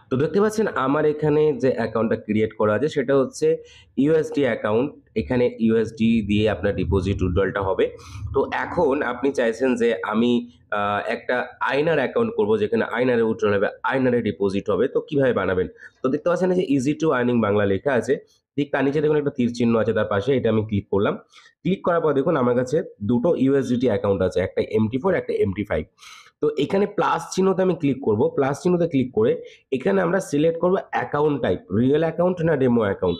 তো দেখতে পাচ্ছেন আমার এখানে যে অ্যাকাউন্টটা ক্রিয়েট করা আছে সেটা হচ্ছে ইউএসডি অ্যাকাউন্ট। এখানে ইউএসডি দিয়ে আপনার ডিপোজিট উইথড্রলটা হবে। তো এখন আপনি চাইছেন যে আমি একটা আইনার অ্যাকাউন্ট করব যেখানে আইনারে উইথড্রল হবে, আইনারে ডিপোজিট হবে। তো কিভাবে বানাবেন? তো দেখতে পাচ্ছেন এই যে ইজি টু আর্নিং বাংলা লেখা আছে। ঠিক তার নিচে দেখুন একটা তীর চিহ্ন আছে তার পাশে, এটা আমি ক্লিক করলাম। ক্লিক করার পর দেখুন আমার কাছে দুটো ইউএসডিটি অ্যাকাউন্ট আছে, একটা MT4 একটা MT5। তো এখানে প্লাস চিহ্নতে আমি ক্লিক করব। প্লাস চিহ্নতে ক্লিক করে এখানে আমরা সিলেক্ট করব অ্যাকাউন্ট টাইপ, রিয়েল অ্যাকাউন্ট না ডেমো অ্যাকাউন্ট।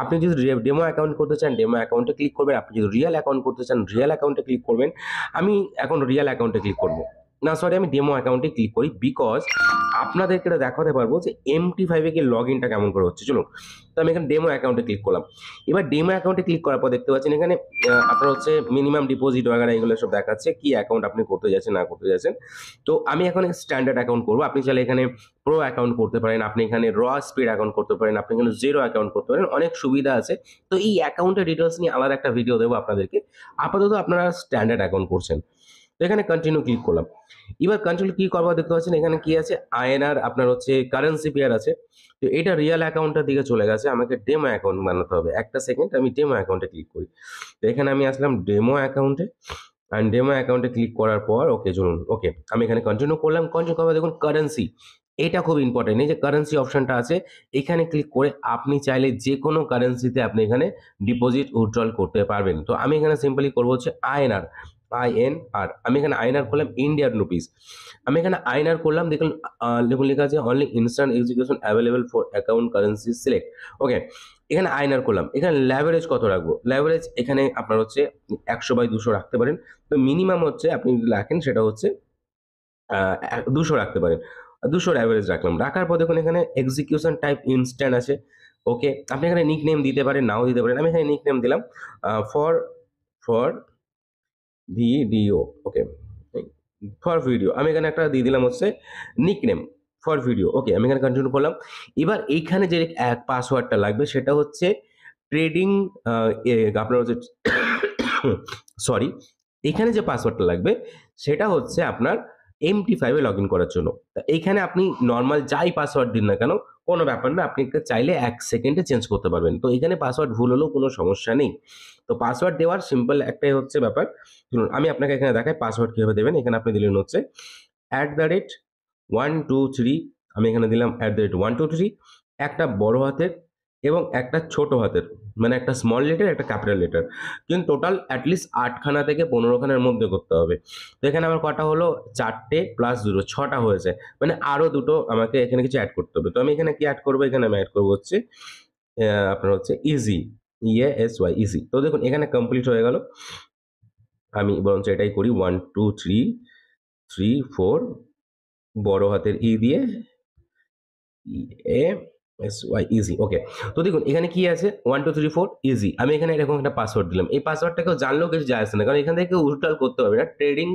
আপনি যদি ডেমো অ্যাকাউন্ট করতে চান ডেমো অ্যাকাউন্টে ক্লিক করবেন, আপনি যদি রিয়েল অ্যাকাউন্ট করতে চান রিয়েল অ্যাকাউন্টে ক্লিক করবেন। আমি এখন রিয়েল অ্যাকাউন্টে ক্লিক করব, না সরি আমি ডেমো অ্যাকাউন্টে ক্লিক করি, বিকজ আপনাদেরকে এটা দেখাতে পারবো যে MT5 এ কি লগ ইনটা কেমন করে হচ্ছে। চলুন, তো আমি এখানে ডেমো অ্যাকাউন্টে ক্লিক করলাম। এবার ডেমো অ্যাকাউন্টে ক্লিক করার পর দেখতে পাচ্ছেন এখানে আপনার হচ্ছে মিনিমাম ডিপোজিট ওয়াগারা এগুলো সব দেখাচ্ছে, কি অ্যাকাউন্ট আপনি করতে যাচ্ছেন না করতে যাচ্ছেন। তো আমি এখন স্ট্যান্ডার্ড অ্যাকাউন্ট করবো। আপনি চাইলে এখানে প্রো অ্যাকাউন্ট করতে পারেন, আপনি এখানে র স্পিড অ্যাকাউন্ট করতে পারেন, আপনি এখানে জিরো অ্যাকাউন্ট করতে পারেন, অনেক সুবিধা আছে। তো এই অ্যাকাউন্টের ডিটেলস নিয়ে আলাদা একটা ভিডিও দেবো আপনাদেরকে। আপাতত আপনারা স্ট্যান্ডার্ড অ্যাকাউন্ট করছেন। তো এখানে কন্টিনিউ ক্লিক করলাম। এবার কন্টিনিউ ক্লিক করবো, দেখতে পাচ্ছেন এখানে কি আছে, আইএনআর আপনার হচ্ছে কারেন্সি পেয়ার আছে। তো এটা রিয়েল অ্যাকাউন্টের দিকে চলে গেছে, আমাকে ডেমো অ্যাকাউন্ট বানাতে হবে। একটা সেকেন্ড, আমি ডেমো অ্যাকাউন্টে ক্লিক করি। তো এখানে আমি আসলাম ডেমো অ্যাকাউন্টে, অ্যান্ড ডেমো অ্যাকাউন্টে ক্লিক করার পর ওকে চলুন, ওকে আমি এখানে কন্টিনিউ করলাম। কন্টিনিউ করার দেখুন কারেন্সি, এটা খুব ইম্পর্টেন্ট। এই যে কারেন্সি অপশনটা আছে এখানে ক্লিক করে আপনি চাইলে যে কোনো কারেন্সিতে আপনি এখানে ডিপোজিট উইথড্রল করতে পারবেন। তো আমি এখানে সিম্পলি করবো হচ্ছে আইএনআর, INR। আমি এখানে আইএনআর করলাম ইন্ডিয়ান রুপিস। আমি এখানে আইএনআর করলাম, দেখুন দেখুন লেখা আছে only instant execution available for account currency select. Okay, এখানে আইএনআর করলাম। এখানে ল্যাভারেজ কত রাখবো? ল্যাভারেজ এখানে আপনার হচ্ছে 100/200 রাখতে পারেন। তো মিনিমাম হচ্ছে আপনি যদি রাখেন সেটা হচ্ছে 200 রাখতে পারেন। 200 অ্যাভারেজ রাখলাম। রাখার পর দেখুন এখানে এক্সিকিউশন টাইপ ইনস্ট্যান্ট আছে। ওকে, আপনি এখানে নিক নেম দিতে পারেন, নাও দিতে পারেন। আমি এখানে নিক নেম দিলাম for for video. Okay, for video আমি এখানে একটা দিয়ে দিলাম হচ্ছে নিক নেম ফর ভিডিও। ওকে, আমি এখানে কন্টিনিউ করলাম। এবার এইখানে যে পাসওয়ার্ডটা লাগবে সেটা হচ্ছে ট্রেডিং আপনার হচ্ছে সরি, এখানে যে পাসওয়ার্ডটা লাগবে সেটা হচ্ছে আপনার MT5 এ লগ ইন করার জন্য। তা এইখানে আপনি নর্মাল যাই পাসওয়ার্ড দিন না কেন, কোনো ব্যাপার না, আপনি চাইলে 1 সেকেন্ডে চেঞ্জ করতে পারবেন। তো এখানে পাসওয়ার্ড ভুল হলেও কোনো সমস্যা নেই। তো পাসওয়ার্ড দেওয়ার সিম্পল একটাই হচ্ছে ব্যাপার। শুনুন আমি আপনাকে এখানে দেখাই পাসওয়ার্ড কীভাবে দেবেন। এখানে আপনি দিলেন হচ্ছে @123, আমি এখানে দিলাম @123, একটা বড় হাতের এবং একটা ছোট হাতের, মানে একটা স্মল লেটার একটা ক্যাপিটাল লেটার, কিন্তু টোটাল অ্যাটলিস্ট 8খানা থেকে 15খানার মধ্যে করতে হবে। তো এখানে আমার কটা হলো, 4টে প্লাস 2, 6টা হয়েছে, মানে আরও দুটো আমাকে এখানে কিছু অ্যাড করতে হবে। তো আমি এখানে কি অ্যাড করবো, এখানে আমি অ্যাড করবো হচ্ছে আপনার হচ্ছে ইজি, EASY ইজি। তো দেখুন এখানে কমপ্লিট হয়ে গেল। আমি বরঞ্চ এটাই করি, 1 2 3 3 4 বড় হাতের ই দিয়ে EASY ইজি। ওকে, তো দেখুন এখানে কি আছে, 1 2 3 4 ইজি। আমি এখানে এরকম একটা পাসওয়ার্ড দিলাম। এই পাসওয়ার্ডটা কেউ জানলেও কিছু যায় আসে না, কারণ এখান থেকে উইথড্রল করতে হবে না, ট্রেডিং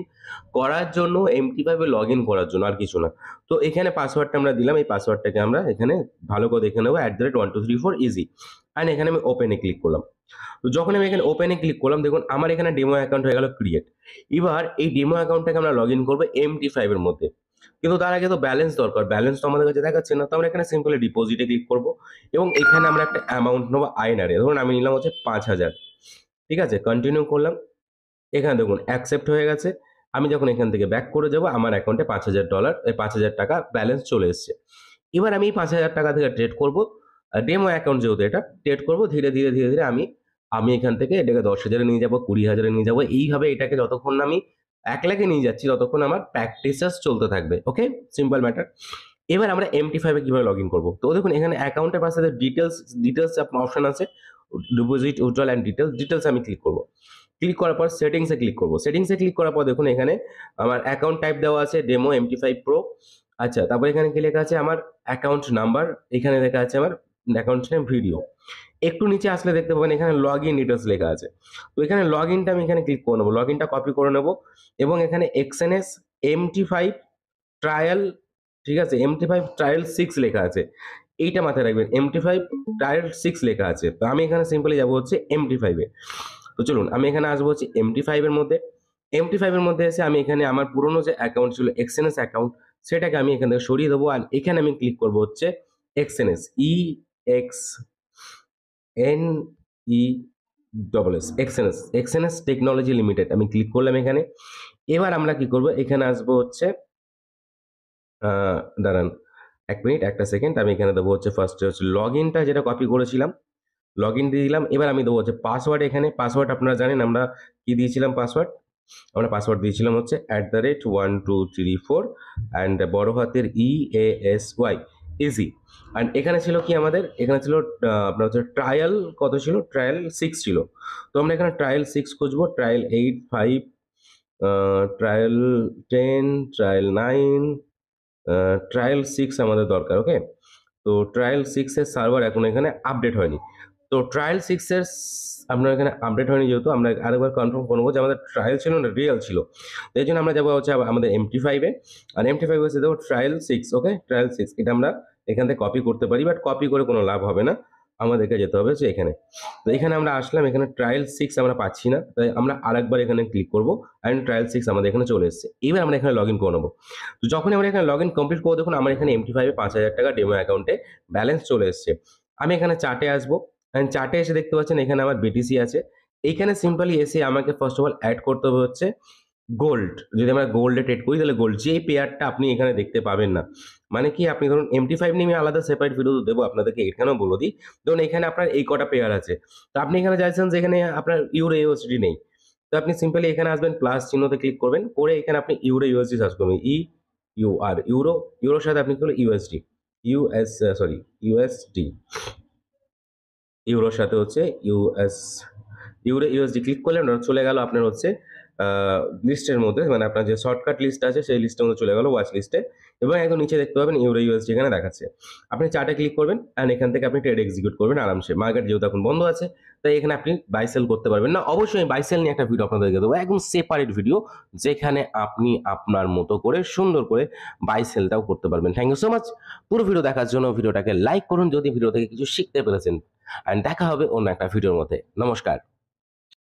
করার জন্য MT5 এ লগ ইন করার জন্য, আর কিছু না। তো এখানে পাসওয়ার্ডটা আমরা দিলাম, এই পাসওয়ার্ডটাকে আমরা এখানে ভালো করে দেখে নেবো, @1 2 3 4 ইজি। অ্যান্ড এখানে আমি ওপেনে ক্লিক করলাম। তো যখন আমি এখানে ওপেনে ক্লিক করলাম দেখুন আমার এখানে ডেমো অ্যাকাউন্ট হয়ে গেল ক্রিয়েট। এবার এই ডেমো অ্যাকাউন্টটাকে আমরা লগ ইন করবো MT5 এর মধ্যে, কিন্তু তার আগে তো ব্যালেন্স দরকার। ব্যালেন্স তো আমাদের কাছে দেখাচ্ছে না। তো আমরা এখানে সিম্পলি ডিপোজিটে ক্লিক করব এবং এখানে আমরা একটা অ্যামাউন্ট নেবো আইনারে। ধরুন আমি নিলাম হচ্ছে 5,000। ঠিক আছে, কন্টিনিউ করলাম। এখানে দেখুন অ্যাকসেপ্ট হয়ে গেছে। আমি যখন এখান থেকে ব্যাক করে যাব আমার অ্যাকাউন্টে $5,000 5,000 টাকা ব্যালেন্স চলে এসছে। এবার আমি 5,000 টাকা থেকে ট্রেড করব। ডেমো অ্যাকাউন্ট যেহেতু এটা ট্রেড করব ধীরে ধীরে ধীরে ধীরে। আমি এখান থেকে এটাকে 10,000 এ নিয়ে যাব, 20,000 এ নিয়ে যাব। এইভাবে এটাকে যতক্ষণ না আমি 1 লাখে নিয়ে যাচ্ছি ততক্ষণ আমার প্র্যাকটিসেস চলতে থাকবে। ওকে, সিম্পল ম্যাটার। এবার আমরা MT5 এ কিভাবে লগ ইন করবো? তো দেখুন এখানে অ্যাকাউন্টের পাশে ডিটেলস আপনার অপশন আছে, ডিপোজিট উইথড্রল অ্যান্ড ডিটেলস আমি ক্লিক করব। ক্লিক করার পর সেটিংসে ক্লিক করব। সেটিংসে ক্লিক করার পর দেখুন এখানে আমার অ্যাকাউন্ট টাইপ দেওয়া আছে ডেমো MT5 প্রো। আচ্ছা, তারপর এখানে কি লেখা আছে, আমার অ্যাকাউন্ট নাম্বার, এখানে লেখা আছে আমার অ্যাকাউন্ট নেম ভিডিও। একটু নিচে আসলে দেখতে পাবেন এখানে লগ ইন ডিটেলস লেখা আছে। তো এখানে লগ ইনটা আমি এখানে ক্লিক করে নেবো, লগ ইনটা কপি করে নেবো এবং এখানে XNS MT5 ট্রায়াল, ঠিক আছে, MT5 ট্রায়াল 6 লেখা আছে, এইটা মাথায় রাখবেন, MT5 ট্রায়াল 6 লেখা আছে। তো আমি এখানে সিম্পলি যাবো হচ্ছে MT5 এ। তো চলুন আমি এখানে আসবো হচ্ছে MT5 এর মধ্যে। MT5 এর মধ্যে এসে আমি এখানে আমার পুরনো যে অ্যাকাউন্ট ছিল XNS অ্যাকাউন্ট, সেটাকে আমি এখান থেকে সরিয়ে দেবো, আর এখানে আমি ক্লিক করবো হচ্ছে Exness, X N E double S, Exness, Exness technology limited, আমি ক্লিক করলাম এখানে। এবার আমরা কি করব, এখানে আসবো হচ্ছে দাঁড়ান 1 মিনিট 1 সেকেন্ড, আমি এখানে দেবো হচ্ছে ফার্স্টে হচ্ছে লগ ইনটা যেটা কপি করেছিলাম, লগ ইন দিয়ে দিলাম। এবার আমি দেবো হচ্ছে পাসওয়ার্ড, এখানে পাসওয়ার্ড আপনারা জানেন আমরা কি দিয়েছিলাম পাসওয়ার্ড, আমরা পাসওয়ার্ড দিয়েছিলাম হচ্ছে @1234 অ্যান্ড বড় হাতের EASY, ইজি। অ্যান্ড এখানে ছিল কি আমাদের, এখানে ছিল আপনার হচ্ছে ট্রায়াল কত ছিল, ট্রায়াল 6 ছিল। তো আমরা এখানে ট্রায়াল 6 খুঁজবো, ট্রায়াল 8, 5, ট্রায়াল 10, ট্রায়াল 9, ট্রায়াল 6 আমাদের দরকার। ওকে, তো ট্রায়াল 6 এর সার্ভার এখন এখানে আপডেট হয়নি। তো ট্রায়াল 6 এর আপনার এখানে আপডেট হয়নি, যেহেতু আমরা আরেকবার কনফার্ম করবো যে আমাদের ট্রায়াল ছিল না রিয়েল ছিল। তো এই জন্য আমরা যাবো হচ্ছে আমাদের MT5 এ, আর MT5 হচ্ছে দেবো ট্রায়াল 6। ওকে, ট্রায়াল 6 এটা আমরা এখান থেকে কপি করতে পারি, বাট কপি করে কোনো লাভ হবে না, আমাদেরকে যেতে হবে যে এখানে। তো এখানে আমরা আসলাম, এখানে ট্রায়াল 6 আমরা পাচ্ছি না, তাই আমরা আরেকবার এখানে ক্লিক করবো, অ্যান্ড ট্রায়াল 6 আমাদের এখানে চলে এসেছে। এবার আমরা এখানে লগ ইন করে নেবো। তো যখন আমরা এখানে লগ ইন কমপ্লিট করবো, দেখুন আমার এখানে MT5 এ 5,000 টাকা ডেমো অ্যাকাউন্টে ব্যালেন্স চলে এসেছে। আমি এখানে চার্টে আসবো, অ্যান্ড চার্টে এসে দেখতে পাচ্ছেন এখানে আমার BTC আছে। এইখানে সিম্পলি এসে আমাকে ফার্স্ট অফ অল অ্যাড করতে হবে হচ্ছে গোল্ড। যদি আমরা গোল্ডে ট্রেড করি তাহলে গোল্ড, যে পেয়ারটা আপনি এখানে দেখতে পাবেন না, মানে কি আপনি ধরুন MT5 নিয়ে আমি আলাদা সেপারেট ভিডিও দেবো আপনাদেরকে, এখানেও বলে দিই। ধরুন এখানে আপনার এই কটা পেয়ার আছে, তো আপনি এখানে চাইছেন যে এখানে আপনার ইউরো USD নেই, তো আপনি সিম্পলি এখানে আসবেন, প্লাস চিহ্নতে ক্লিক করবেন, করে এখানে আপনি ইউরো USD সার্চ করবেন, ইউরো, ইউরোর সাথে আপনি করবেন USD, USD, ইউরোর সাথে হচ্ছে ইউরো USD ক্লিক করলেন, ওটা চলে গেল আপনার হচ্ছে লিস্টের মধ্যে, মানে আপনার যে শর্টকাট লিস্ট আছে সেই লিস্টের মধ্যে চলে গেল, ওয়াচ লিস্টে। এবং একদম নিচে দেখতে পাবেন ইউরো USD এখানে দেখাচ্ছে। আপনি চার্টে ক্লিক করবেন, অ্যান্ড এখান থেকে আপনি ট্রেড এক্সিকিউট করবেন আরামসে। মার্কেট যেহেতু এখন বন্ধ আছে, তাই এখানে আপনি বাই সেল করতে পারবেন না। অবশ্যই আমি বাই সেল নিয়ে একটা ভিডিও আপনাদেরকে দেবো, একদম সেপারেট ভিডিও, যেখানে আপনি আপনার মতো করে সুন্দর করে বাই সেলটাও করতে পারবেন। থ্যাংক ইউ সো মাচ পুরো ভিডিও দেখার জন্য। ভিডিওটাকে লাইক করুন যদি ভিডিও থেকে কিছু শিখতে পেরেছেন, অ্যান্ড দেখা হবে অন্য একটা ভিডিওর মধ্যে। নমস্কার।